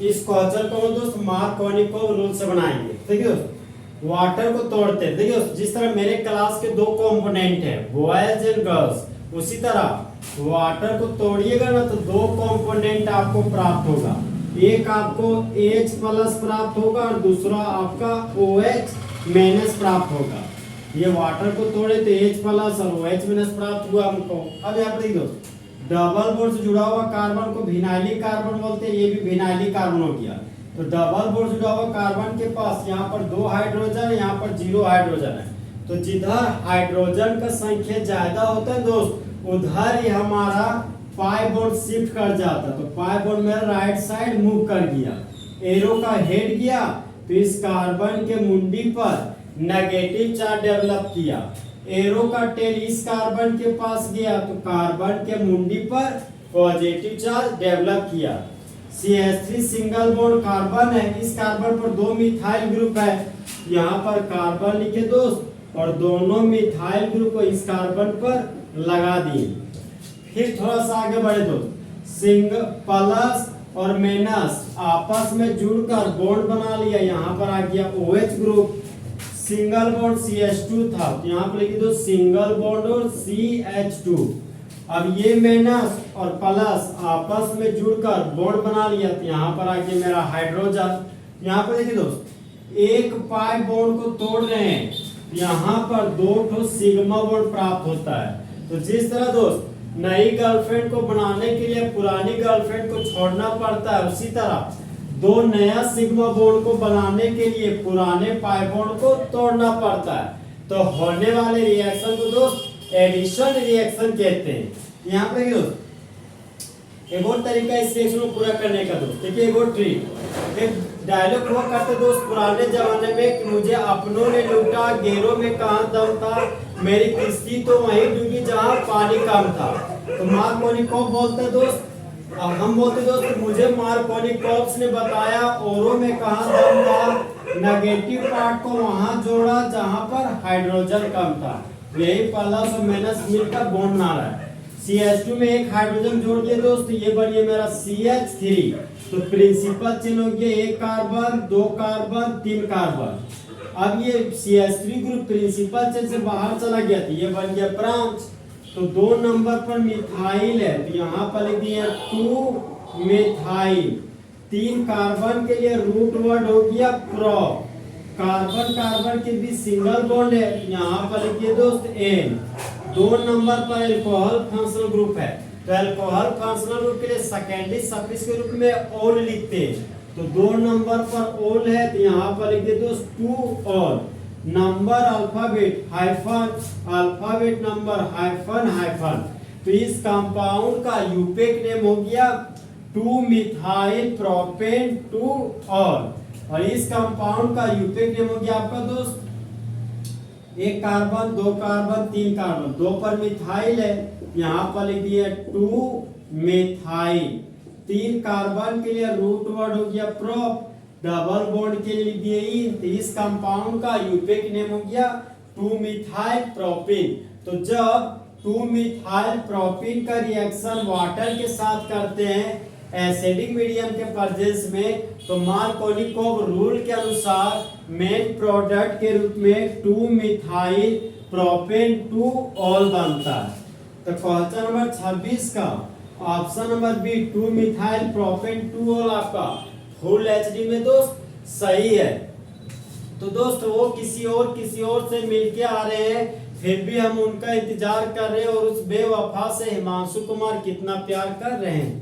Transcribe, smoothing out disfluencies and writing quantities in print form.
इस क्वेश्चन को दोस्त मार्कोनिकोव रूल से बनाएंगे। देखिए दोस्त, वाटर को तोड़ते हैं। देखिए दोस्त, जिस तरह मेरे क्लास के दो कंपोनेंट है बॉयज एंड गर्ल्स, उसी तरह वाटर को तोड़िएगा ना तो दो कंपोनेंट आपको प्राप्त होगा। एक आपको H प्लस प्राप्त होगा और दूसरा आपका OH माइनस प्राप्त होगा। ये वाटर को तोड़े तो H प्लस और OH माइनस प्राप्त हुआ हमको। अब यहाँ पर देखो, डबल बॉन्ड से जुड़ा हुआ कार्बन को विनाइलिक कार्बन बोलते हैं, ये भी विनाइलिक कार्बन हो गया। तो डबल बॉन्ड से जुड़ा हुआ कार्बन के पास यहाँ पर 2 हाइड्रोजन, यहाँ पर 0 हाइड्रोजन है। तो जिधर हाइड्रोजन का संख्या ज्यादा होता है दोस्त, उधर ही हमारा पाई बॉन्ड शिफ्ट कर जाता। तो पाई बॉन्ड मेरा राइट साइड मूव कर गया, एरो का हेड गया, तो इस कार्बन के मुंडी पर नेगेटिव चार्ज डेवलप किया। एरो का टेल इस कार्बन के पास गया तो कार्बन के मुंडी पर पॉजिटिव चार्ज डेवलप किया। CH3 सिंगल बॉन्ड कार्बन है, इस कार्बन पर 2 मिथाइल ग्रुप है, यहाँ पर कार्बन लिखे दोस्त और दोनों मिथाइल ग्रुप को इस कार्बन पर लगा दिए। फिर थोड़ा सा आगे बढ़े दोस्त, सिंगल प्लस और माइनस आपस में जुड़कर बॉन्ड बना लिया, यहाँ पर आ गया OH group. Single bond CH2 था तो यहाँ पर लिख दो सिंगल बॉन्ड और CH2। अब ये माइनस और प्लस आपस में जुड़कर बॉन्ड बना लिया तो यहाँ पर आ गया मेरा हाइड्रोजन। यहाँ पर देखिए दोस्त, एक पाई बॉन्ड को तोड़ रहे हैं, यहाँ पर 2 सिग्मा बॉन्ड प्राप्त होता है। तो जिस तरह दोस्त नई गर्लफ्रेंड को बनाने के लिए पुरानी गर्लफ्रेंड को छोड़ना पड़ता है, उसी तरह 2 नया सिग्मा बॉन्ड को बनाने के लिए पुराने पाई बॉन्ड को तोड़ना पड़ता है। तो होने वाले रिएक्शन को दोस्त एडिशन रिएक्शन कहते हैं। यहाँ पे दोस्त एक और तरीका इस रिएक्शन को पूरा करने का दोस्त, देखिए एक और ट्रिक। एक डायलॉग हुआ करते दोस्त पुराने जमाने में कि मुझे अपनों ने लूटा, गैरों में कहाँ दम था, मेरी किस्ती तो वहीं डूबी जहाँ पानी कम था। तो मार्कोनिकोव बोलते हैं दोस्त, अब हम बोलते दोस्त मुझे मार्कोनिकोव ने बताया औरों में कहाँ दम था, नेगेटिव पार्ट को वहां जोड़ा जहां पर हाइड्रोजन कम था। यही प्लस और माइनस मिलकर बॉन्ड बना रहा है। CH2 में एक हाइड्रोजन जोड़ दिए दोस्त, ये बन गया मेरा CH3। तो प्रिंसिपल चेन हो गया, 1 कार्बन 2 कार्बन 3 कार्बन। अब ये CH3 ग्रुप प्रिंसिपल चेन से बाहर चला गया तो ये बन गया ब्रांच। तो 2 नंबर पर मिथाइल है तो यहाँ पर लिख दिया 2 मिथाइल। 3 कार्बन के लिए रूट वर्ड हो गया प्रो। कार्बन कार्बन के बीच सिंगल बॉन्ड है, यहाँ पर लिखिए दोस्त N। 2 नंबर पर एल्कोहल फंक्शनल ग्रुप है, तो एल्कोहल फंक्शनल ग्रुप के लिए सेकेंडरी सफिक्स के रूप में ओल लिखते हैं। तो 2 नंबर पर ओल है तो यहाँ पर लिखिए दोस्त 2 ओल। Number alphabet hyphen, alphabet number hyphen hyphen. तो इस कंपाउंड का यूपेक नेम हो गया 2 मिथाइल प्रोपेन 2 ऑल। और इस कंपाउंड का यूपेक नेम हो गया आपका दोस्त 1 कार्बन 2 कार्बन 3 कार्बन। 2 पर मिथाइल है, यहाँ पर लिख दिया 2 मिथाइल। 3 कार्बन के लिए रूट वर्ड हो गया प्रोप, डबल बॉन्ड के लिए लिख दिए इन। तो इस कंपाउंड का यूपेक नेम हो गया 2 मिथाइल प्रोपिन। तो जब 2 मिथाइल प्रोपिन का रिएक्शन वाटर के साथ करते हैं एसिडिक मीडियम के प्रेजेंस में, तो मार्कोनिकोव रूल के अनुसार मेन प्रोडक्ट के रूप में 2 मिथाइल प्रोपेन 2 ऑल बनता है। तो क्वेश्चन नंबर 26 का option number B 2 methyl propane 2 ol आपका फुल एचडी में दोस्त सही है। तो दोस्त वो किसी और से मिलके आ रहे हैं, फिर भी हम उनका इंतजार कर रहे हैं और उस बेवफा से हिमांशु कुमार कितना प्यार कर रहे हैं।